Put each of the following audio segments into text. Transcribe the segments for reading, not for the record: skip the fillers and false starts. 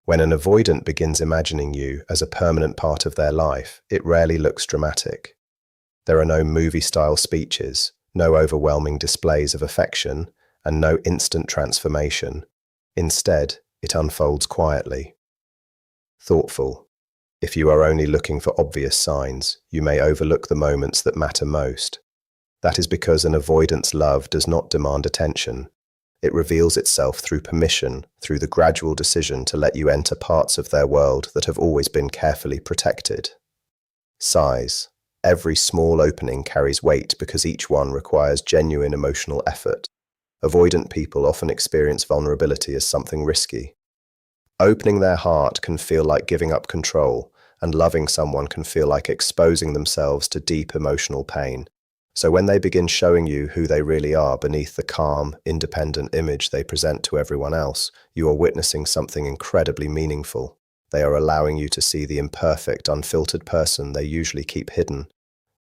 When an avoidant begins imagining you as a permanent part of their life, it rarely looks dramatic. There are no movie-style speeches, no overwhelming displays of affection, and no instant transformation. Instead, it unfolds quietly. Thoughtful. If you are only looking for obvious signs, you may overlook the moments that matter most. That is because an avoidant's love does not demand attention. It reveals itself through permission, through the gradual decision to let you enter parts of their world that have always been carefully protected. Size. Every small opening carries weight because each one requires genuine emotional effort. Avoidant people often experience vulnerability as something risky. Opening their heart can feel like giving up control, and loving someone can feel like exposing themselves to deep emotional pain. So when they begin showing you who they really are beneath the calm, independent image they present to everyone else, you are witnessing something incredibly meaningful. They are allowing you to see the imperfect, unfiltered person they usually keep hidden.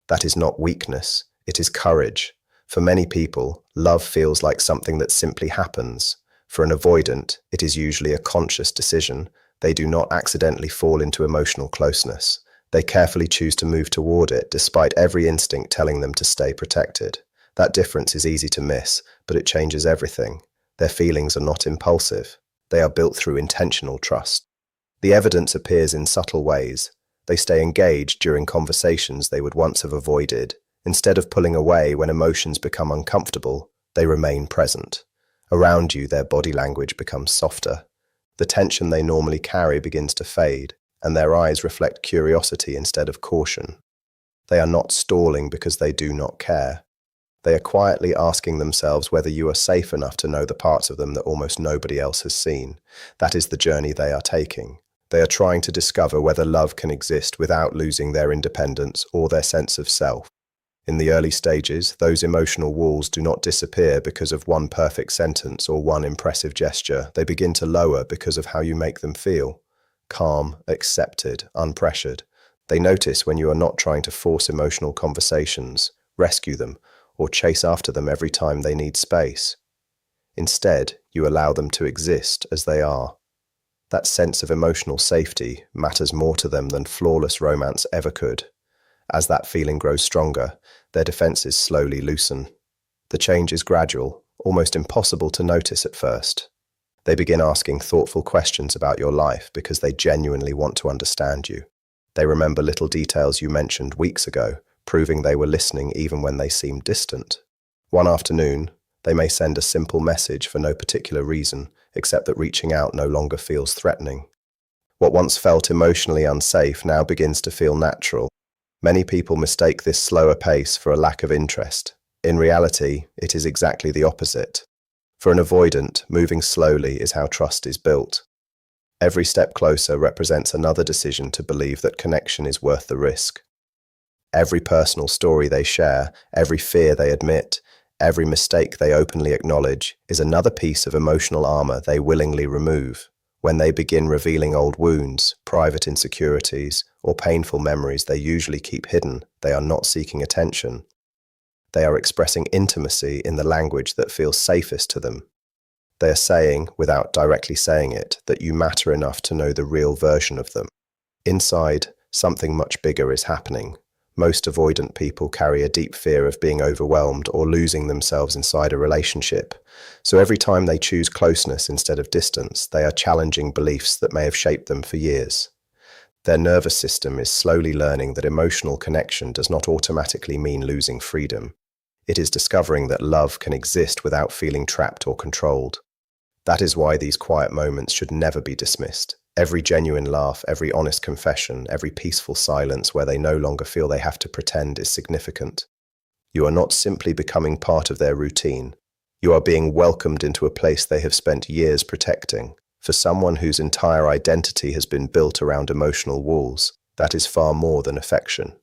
That is not weakness, it is courage. For many people, love feels like something that simply happens. For an avoidant, it is usually a conscious decision. They do not accidentally fall into emotional closeness. They carefully choose to move toward it, despite every instinct telling them to stay protected. That difference is easy to miss, but it changes everything. Their feelings are not impulsive. They are built through intentional trust. The evidence appears in subtle ways. They stay engaged during conversations they would once have avoided. Instead of pulling away when emotions become uncomfortable, they remain present. Around you, their body language becomes softer. The tension they normally carry begins to fade, and their eyes reflect curiosity instead of caution. They are not stalling because they do not care. They are quietly asking themselves whether you are safe enough to know the parts of them that almost nobody else has seen. That is the journey they are taking. They are trying to discover whether love can exist without losing their independence or their sense of self. In the early stages, those emotional walls do not disappear because of one perfect sentence or one impressive gesture. They begin to lower because of how you make them feel. Calm, accepted, unpressured. They notice when you are not trying to force emotional conversations, rescue them, or chase after them every time they need space. Instead, you allow them to exist as they are. That sense of emotional safety matters more to them than flawless romance ever could. As that feeling grows stronger, their defenses slowly loosen. The change is gradual, almost impossible to notice at first. They begin asking thoughtful questions about your life because they genuinely want to understand you. They remember little details you mentioned weeks ago, proving they were listening even when they seemed distant. One afternoon, they may send a simple message for no particular reason, except that reaching out no longer feels threatening. What once felt emotionally unsafe now begins to feel natural. Many people mistake this slower pace for a lack of interest. In reality, it is exactly the opposite. For an avoidant, moving slowly is how trust is built. Every step closer represents another decision to believe that connection is worth the risk. Every personal story they share, every fear they admit, every mistake they openly acknowledge is another piece of emotional armor they willingly remove. When they begin revealing old wounds, private insecurities, or painful memories they usually keep hidden, they are not seeking attention. They are expressing intimacy in the language that feels safest to them. They are saying, without directly saying it, that you matter enough to know the real version of them. Inside, something much bigger is happening. Most avoidant people carry a deep fear of being overwhelmed or losing themselves inside a relationship. So every time they choose closeness instead of distance, they are challenging beliefs that may have shaped them for years. Their nervous system is slowly learning that emotional connection does not automatically mean losing freedom. It is discovering that love can exist without feeling trapped or controlled. That is why these quiet moments should never be dismissed. Every genuine laugh, every honest confession, every peaceful silence where they no longer feel they have to pretend is significant. You are not simply becoming part of their routine. You are being welcomed into a place they have spent years protecting. For someone whose entire identity has been built around emotional walls, that is far more than affection.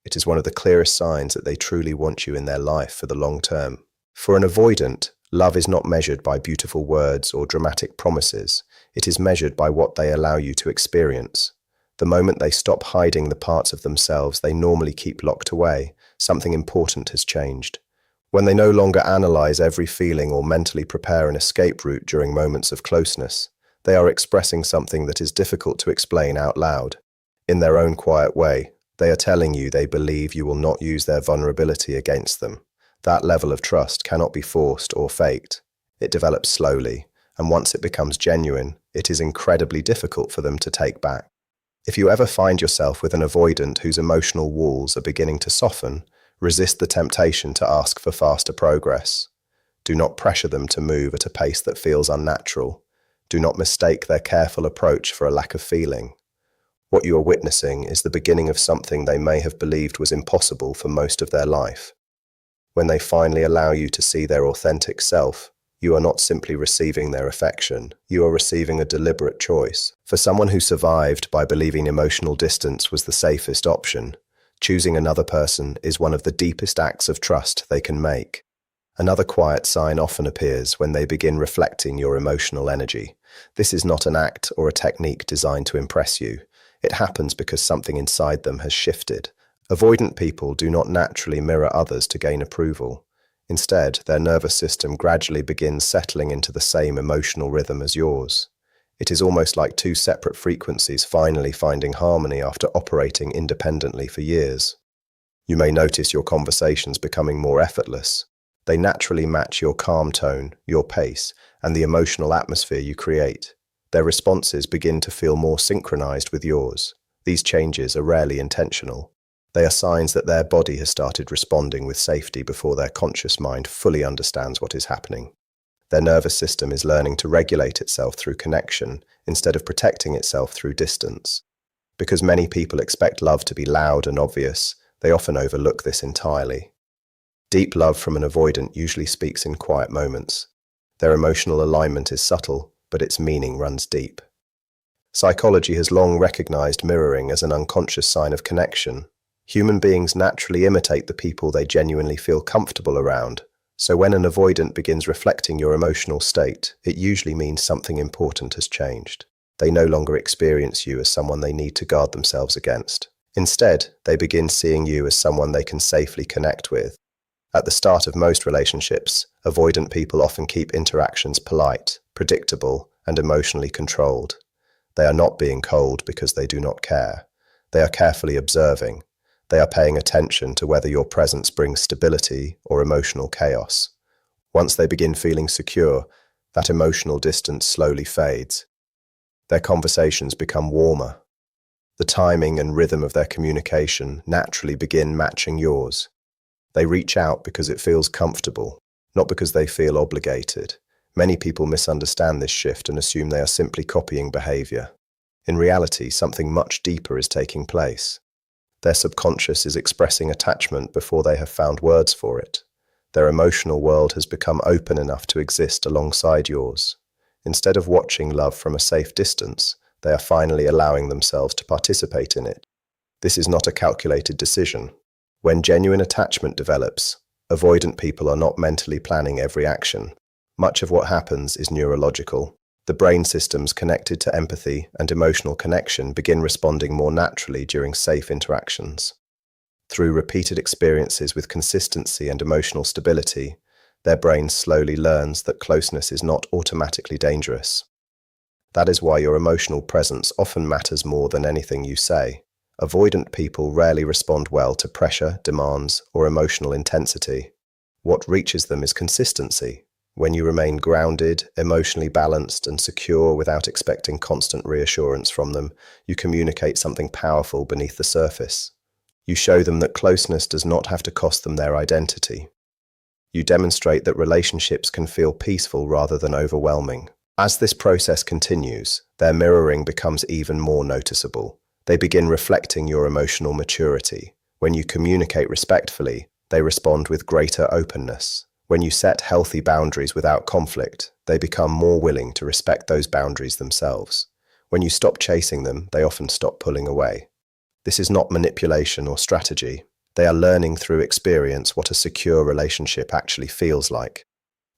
It is one of the clearest signs that they truly want you in their life for the long term. For an avoidant, love is not measured by beautiful words or dramatic promises. It is measured by what they allow you to experience. The moment they stop hiding the parts of themselves they normally keep locked away, something important has changed. When they no longer analyze every feeling or mentally prepare an escape route during moments of closeness, They are expressing something that is difficult to explain out loud. In their own quiet way, they are telling you they believe you will not use their vulnerability against them. That level of trust cannot be forced or faked. It develops slowly, and once it becomes genuine, it is incredibly difficult for them to take back. If you ever find yourself with an avoidant whose emotional walls are beginning to soften, resist the temptation to ask for faster progress. Do not pressure them to move at a pace that feels unnatural. Do not mistake their careful approach for a lack of feeling. What you are witnessing is the beginning of something they may have believed was impossible for most of their life. When they finally allow you to see their authentic self, you are not simply receiving their affection, you are receiving a deliberate choice. For someone who survived by believing emotional distance was the safest option, choosing another person is one of the deepest acts of trust they can make. Another quiet sign often appears when they begin reflecting your emotional energy. This is not an act or a technique designed to impress you. It happens because something inside them has shifted. Avoidant people do not naturally mirror others to gain approval. Instead, their nervous system gradually begins settling into the same emotional rhythm as yours. It is almost like two separate frequencies finally finding harmony after operating independently for years. You may notice your conversations becoming more effortless. They naturally match your calm tone, your pace, and the emotional atmosphere you create. Their responses begin to feel more synchronized with yours. These changes are rarely intentional. They are signs that their body has started responding with safety before their conscious mind fully understands what is happening. Their nervous system is learning to regulate itself through connection instead of protecting itself through distance. Because many people expect love to be loud and obvious, they often overlook this entirely. Deep love from an avoidant usually speaks in quiet moments. Their emotional alignment is subtle, but its meaning runs deep. Psychology has long recognized mirroring as an unconscious sign of connection. Human beings naturally imitate the people they genuinely feel comfortable around, so when an avoidant begins reflecting your emotional state, it usually means something important has changed. They no longer experience you as someone they need to guard themselves against. Instead, they begin seeing you as someone they can safely connect with. At the start of most relationships, avoidant people often keep interactions polite, predictable, and emotionally controlled. They are not being cold because they do not care. They are carefully observing. They are paying attention to whether your presence brings stability or emotional chaos. Once they begin feeling secure, that emotional distance slowly fades. Their conversations become warmer. The timing and rhythm of their communication naturally begin matching yours. They reach out because it feels comfortable, not because they feel obligated. Many people misunderstand this shift and assume they are simply copying behavior. In reality, something much deeper is taking place. Their subconscious is expressing attachment before they have found words for it. Their emotional world has become open enough to exist alongside yours. Instead of watching love from a safe distance, they are finally allowing themselves to participate in it. This is not a calculated decision. When genuine attachment develops, avoidant people are not mentally planning every action. Much of what happens is neurological. The brain systems connected to empathy and emotional connection begin responding more naturally during safe interactions. Through repeated experiences with consistency and emotional stability, their brain slowly learns that closeness is not automatically dangerous. That is why your emotional presence often matters more than anything you say. Avoidant people rarely respond well to pressure, demands, or emotional intensity. What reaches them is consistency. When you remain grounded, emotionally balanced, and secure without expecting constant reassurance from them, you communicate something powerful beneath the surface. You show them that closeness does not have to cost them their identity. You demonstrate that relationships can feel peaceful rather than overwhelming. As this process continues, their mirroring becomes even more noticeable. They begin reflecting your emotional maturity. When you communicate respectfully, they respond with greater openness. When you set healthy boundaries without conflict, they become more willing to respect those boundaries themselves. When you stop chasing them, they often stop pulling away. This is not manipulation or strategy. They are learning through experience what a secure relationship actually feels like.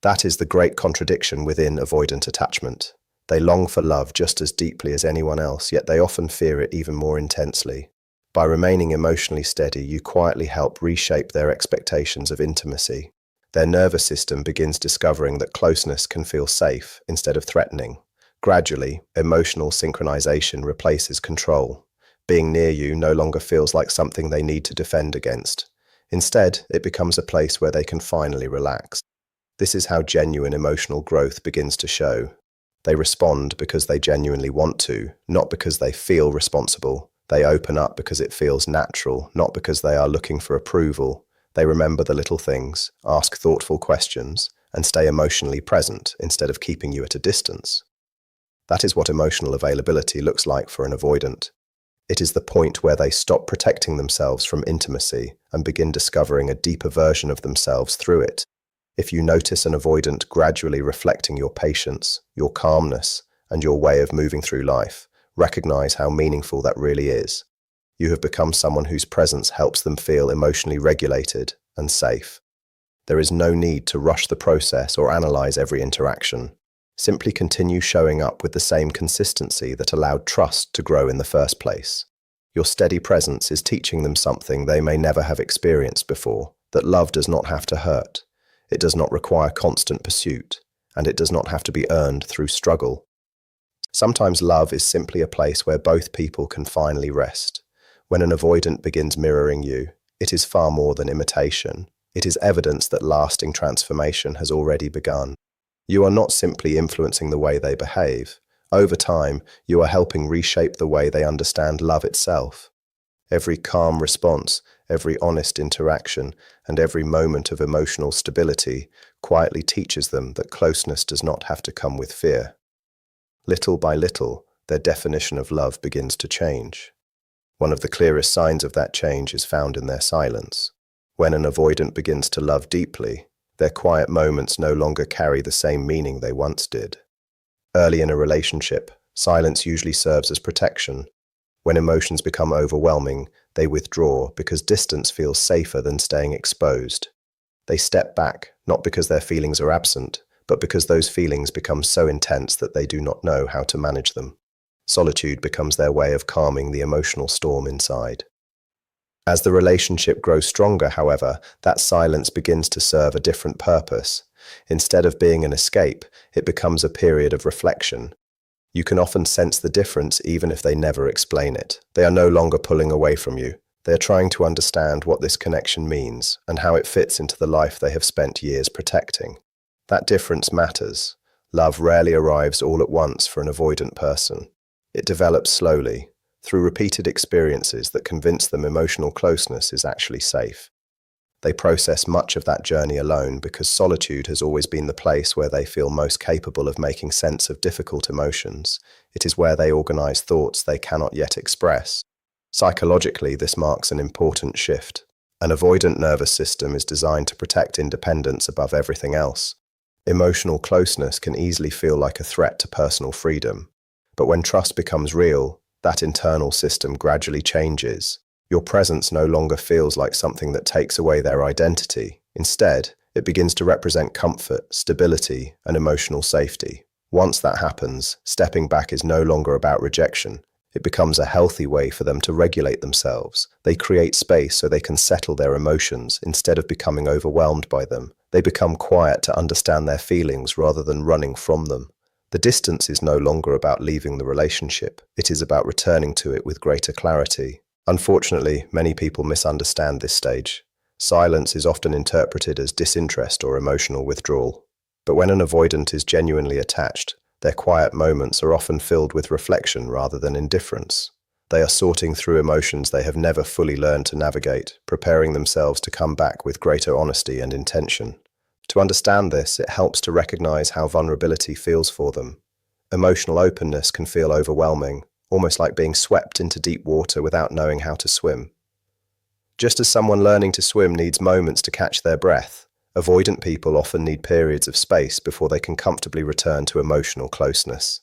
That is the great contradiction within avoidant attachment. They long for love just as deeply as anyone else, yet they often fear it even more intensely. By remaining emotionally steady, you quietly help reshape their expectations of intimacy. Their nervous system begins discovering that closeness can feel safe instead of threatening. Gradually, emotional synchronization replaces control. Being near you no longer feels like something they need to defend against. Instead, it becomes a place where they can finally relax. This is how genuine emotional growth begins to show. They respond because they genuinely want to, not because they feel responsible. They open up because it feels natural, not because they are looking for approval. They remember the little things, ask thoughtful questions, and stay emotionally present instead of keeping you at a distance. That is what emotional availability looks like for an avoidant. It is the point where they stop protecting themselves from intimacy and begin discovering a deeper version of themselves through it. If you notice an avoidant gradually reflecting your patience, your calmness, and your way of moving through life, recognize how meaningful that really is. You have become someone whose presence helps them feel emotionally regulated and safe. There is no need to rush the process or analyze every interaction. Simply continue showing up with the same consistency that allowed trust to grow in the first place. Your steady presence is teaching them something they may never have experienced before, that love does not have to hurt. It does not require constant pursuit, and it does not have to be earned through struggle. Sometimes love is simply a place where both people can finally rest. When an avoidant begins mirroring you, it is far more than imitation. It is evidence that lasting transformation has already begun. You are not simply influencing the way they behave. Over time, you are helping reshape the way they understand love itself. Every calm response, every honest interaction, and every moment of emotional stability quietly teaches them that closeness does not have to come with fear. Little by little, their definition of love begins to change. One of the clearest signs of that change is found in their silence. When an avoidant begins to love deeply, their quiet moments no longer carry the same meaning they once did. Early in a relationship, silence usually serves as protection. When emotions become overwhelming, they withdraw because distance feels safer than staying exposed. They step back, not because their feelings are absent, but because those feelings become so intense that they do not know how to manage them. Solitude becomes their way of calming the emotional storm inside. As the relationship grows stronger, however, that silence begins to serve a different purpose. Instead of being an escape, it becomes a period of reflection. You can often sense the difference even if they never explain it. They are no longer pulling away from you. They are trying to understand what this connection means and how it fits into the life they have spent years protecting. That difference matters. Love rarely arrives all at once for an avoidant person. It develops slowly, through repeated experiences that convince them emotional closeness is actually safe. They process much of that journey alone because solitude has always been the place where they feel most capable of making sense of difficult emotions. It is where they organize thoughts they cannot yet express. Psychologically, this marks an important shift. An avoidant nervous system is designed to protect independence above everything else. Emotional closeness can easily feel like a threat to personal freedom. But when trust becomes real, that internal system gradually changes. Your presence no longer feels like something that takes away their identity. Instead, it begins to represent comfort, stability, and emotional safety. Once that happens, stepping back is no longer about rejection. It becomes a healthy way for them to regulate themselves. They create space so they can settle their emotions instead of becoming overwhelmed by them. They become quiet to understand their feelings rather than running from them. The distance is no longer about leaving the relationship. It is about returning to it with greater clarity. Unfortunately, many people misunderstand this stage. Silence is often interpreted as disinterest or emotional withdrawal. But when an avoidant is genuinely attached, their quiet moments are often filled with reflection rather than indifference. They are sorting through emotions they have never fully learned to navigate, preparing themselves to come back with greater honesty and intention. To understand this, it helps to recognize how vulnerability feels for them. Emotional openness can feel overwhelming, almost like being swept into deep water without knowing how to swim. Just as someone learning to swim needs moments to catch their breath, avoidant people often need periods of space before they can comfortably return to emotional closeness.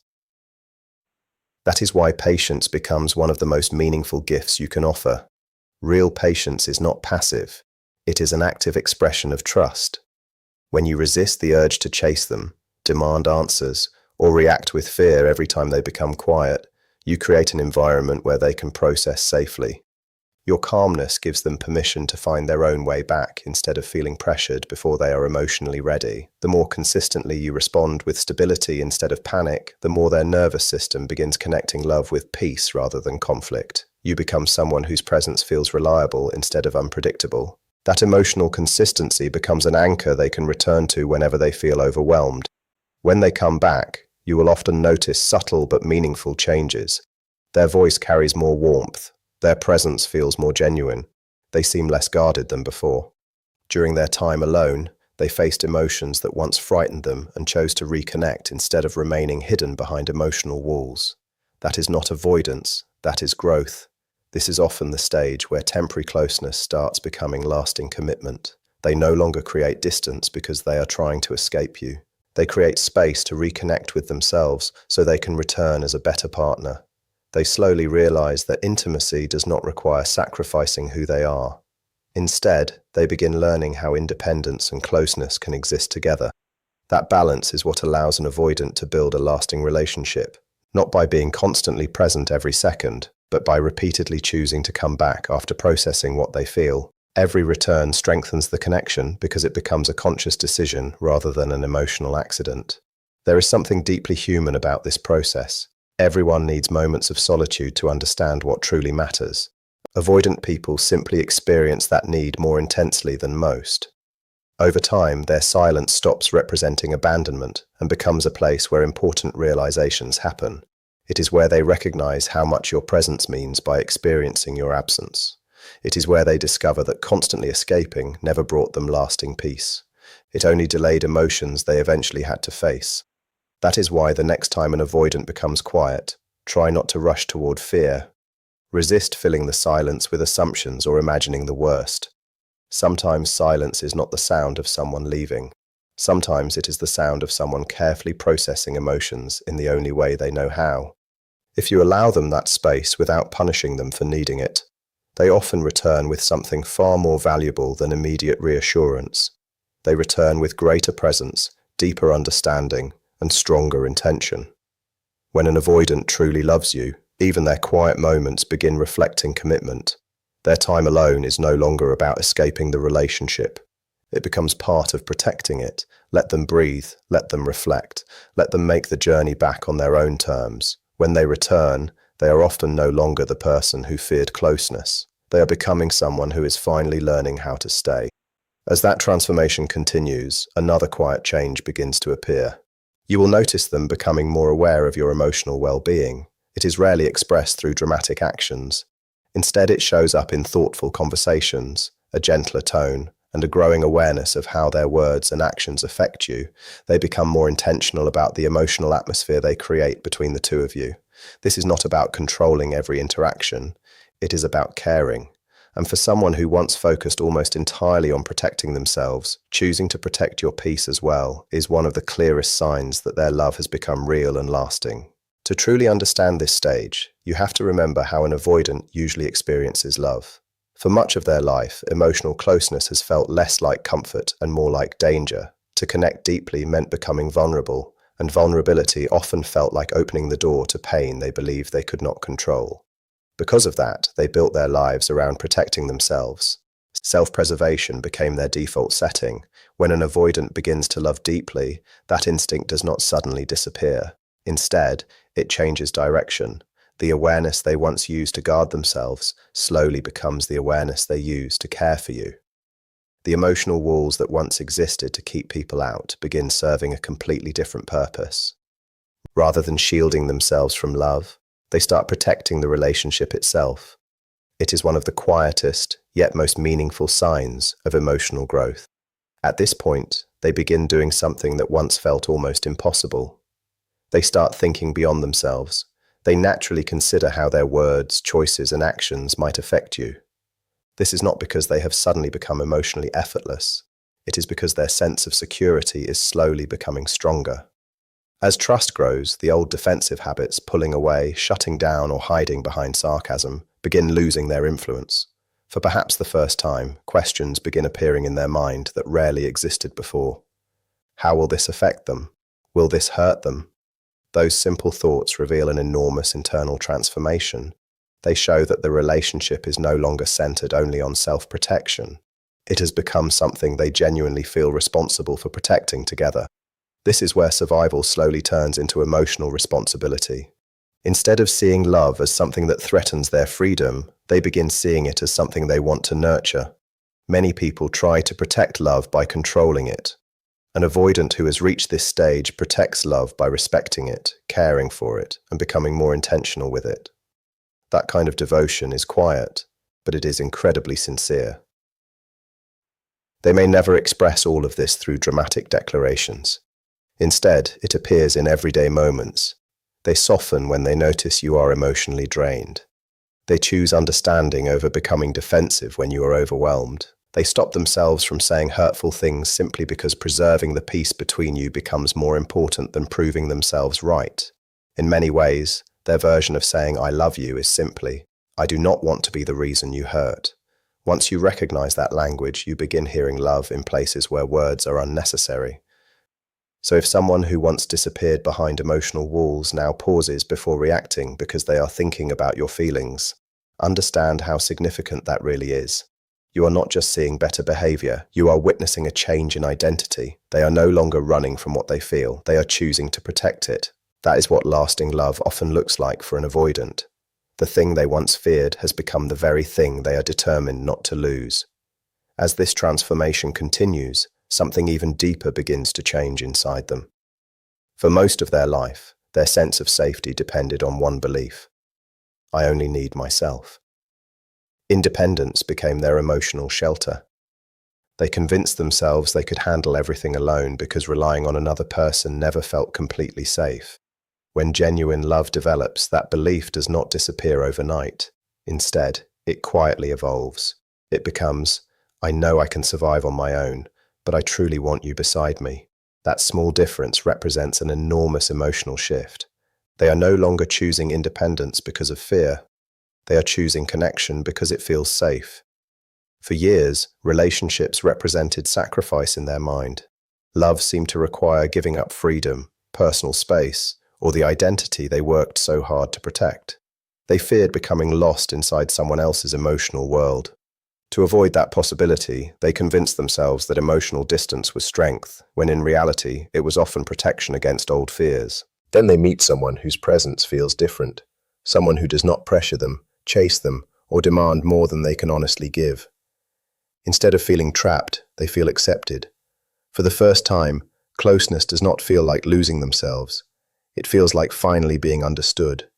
That is why patience becomes one of the most meaningful gifts you can offer. Real patience is not passive. It is an active expression of trust. When you resist the urge to chase them, demand answers, or react with fear every time they become quiet, you create an environment where they can process safely. Your calmness gives them permission to find their own way back instead of feeling pressured before they are emotionally ready. The more consistently you respond with stability instead of panic, the more their nervous system begins connecting love with peace rather than conflict. You become someone whose presence feels reliable instead of unpredictable. That emotional consistency becomes an anchor they can return to whenever they feel overwhelmed. When they come back, you will often notice subtle but meaningful changes. Their voice carries more warmth. Their presence feels more genuine. They seem less guarded than before. During their time alone, they faced emotions that once frightened them and chose to reconnect instead of remaining hidden behind emotional walls. That is not avoidance, that is growth. This is often the stage where temporary closeness starts becoming lasting commitment. They no longer create distance because they are trying to escape you. They create space to reconnect with themselves so they can return as a better partner. They slowly realize that intimacy does not require sacrificing who they are. Instead, they begin learning how independence and closeness can exist together. That balance is what allows an avoidant to build a lasting relationship, not by being constantly present every second, but by repeatedly choosing to come back after processing what they feel. Every return strengthens the connection because it becomes a conscious decision rather than an emotional accident. There is something deeply human about this process. Everyone needs moments of solitude to understand what truly matters. Avoidant people simply experience that need more intensely than most. Over time, their silence stops representing abandonment and becomes a place where important realizations happen. It is where they recognize how much your presence means by experiencing your absence. It is where they discover that constantly escaping never brought them lasting peace. It only delayed emotions they eventually had to face. That is why the next time an avoidant becomes quiet, try not to rush toward fear. Resist filling the silence with assumptions or imagining the worst. Sometimes silence is not the sound of someone leaving. Sometimes it is the sound of someone carefully processing emotions in the only way they know how. If you allow them that space without punishing them for needing it, they often return with something far more valuable than immediate reassurance. They return with greater presence, deeper understanding, and stronger intention. When an avoidant truly loves you, even their quiet moments begin reflecting commitment. Their time alone is no longer about escaping the relationship. It becomes part of protecting it. Let them breathe, let them reflect, let them make the journey back on their own terms. When they return, they are often no longer the person who feared closeness. They are becoming someone who is finally learning how to stay. As that transformation continues, another quiet change begins to appear. You will notice them becoming more aware of your emotional well-being. It is rarely expressed through dramatic actions. Instead, it shows up in thoughtful conversations, a gentler tone, and a growing awareness of how their words and actions affect you. They become more intentional about the emotional atmosphere they create between the two of you. This is not about controlling every interaction. It is about caring. And for someone who once focused almost entirely on protecting themselves, choosing to protect your peace as well is one of the clearest signs that their love has become real and lasting. To truly understand this stage, you have to remember how an avoidant usually experiences love. For much of their life, emotional closeness has felt less like comfort and more like danger. To connect deeply meant becoming vulnerable, and vulnerability often felt like opening the door to pain they believed they could not control. Because of that, they built their lives around protecting themselves. Self-preservation became their default setting. When an avoidant begins to love deeply, that instinct does not suddenly disappear. Instead, it changes direction. The awareness they once used to guard themselves slowly becomes the awareness they use to care for you. The emotional walls that once existed to keep people out begin serving a completely different purpose. Rather than shielding themselves from love, they start protecting the relationship itself. It is one of the quietest, yet most meaningful signs of emotional growth. At this point, they begin doing something that once felt almost impossible. They start thinking beyond themselves. They naturally consider how their words, choices, and actions might affect you. This is not because they have suddenly become emotionally effortless. It is because their sense of security is slowly becoming stronger. As trust grows, the old defensive habits, pulling away, shutting down, or hiding behind sarcasm, begin losing their influence. For perhaps the first time, questions begin appearing in their mind that rarely existed before. How will this affect them? Will this hurt them? Those simple thoughts reveal an enormous internal transformation. They show that the relationship is no longer centered only on self-protection. It has become something they genuinely feel responsible for protecting together. This is where survival slowly turns into emotional responsibility. Instead of seeing love as something that threatens their freedom, they begin seeing it as something they want to nurture. Many people try to protect love by controlling it. An avoidant who has reached this stage protects love by respecting it, caring for it, and becoming more intentional with it. That kind of devotion is quiet, but it is incredibly sincere. They may never express all of this through dramatic declarations. Instead, it appears in everyday moments. They soften when they notice you are emotionally drained. They choose understanding over becoming defensive when you are overwhelmed. They stop themselves from saying hurtful things simply because preserving the peace between you becomes more important than proving themselves right. In many ways, their version of saying "I love you" is simply, "I do not want to be the reason you hurt." Once you recognize that language, you begin hearing love in places where words are unnecessary. So if someone who once disappeared behind emotional walls now pauses before reacting because they are thinking about your feelings, understand how significant that really is. You are not just seeing better behavior, you are witnessing a change in identity. They are no longer running from what they feel, they are choosing to protect it. That is what lasting love often looks like for an avoidant. The thing they once feared has become the very thing they are determined not to lose. As this transformation continues, something even deeper begins to change inside them. For most of their life, their sense of safety depended on one belief: I only need myself. Independence became their emotional shelter. They convinced themselves they could handle everything alone because relying on another person never felt completely safe. When genuine love develops, that belief does not disappear overnight. Instead, it quietly evolves. It becomes, I know I can survive on my own, but I truly want you beside me. That small difference represents an enormous emotional shift. They are no longer choosing independence because of fear. They are choosing connection because it feels safe. For years, relationships represented sacrifice in their mind. Love seemed to require giving up freedom, personal space, or the identity they worked so hard to protect. They feared becoming lost inside someone else's emotional world. To avoid that possibility, they convinced themselves that emotional distance was strength, when in reality, it was often protection against old fears. Then they meet someone whose presence feels different, someone who does not pressure them, chase them, or demand more than they can honestly give. Instead of feeling trapped, they feel accepted. For the first time, closeness does not feel like losing themselves. It feels like finally being understood.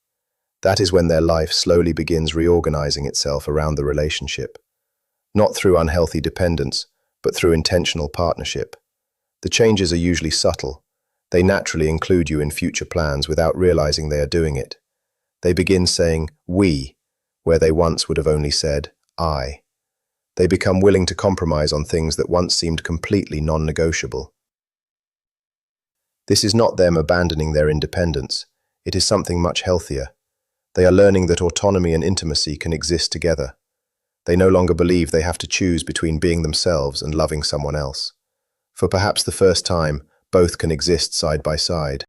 That is when their life slowly begins reorganizing itself around the relationship. Not through unhealthy dependence, but through intentional partnership. The changes are usually subtle. They naturally include you in future plans without realizing they are doing it. They begin saying "we" where they once would have only said "I." They become willing to compromise on things that once seemed completely non-negotiable. This is not them abandoning their independence. It is something much healthier. They are learning that autonomy and intimacy can exist together. They no longer believe they have to choose between being themselves and loving someone else. For perhaps the first time, both can exist side by side.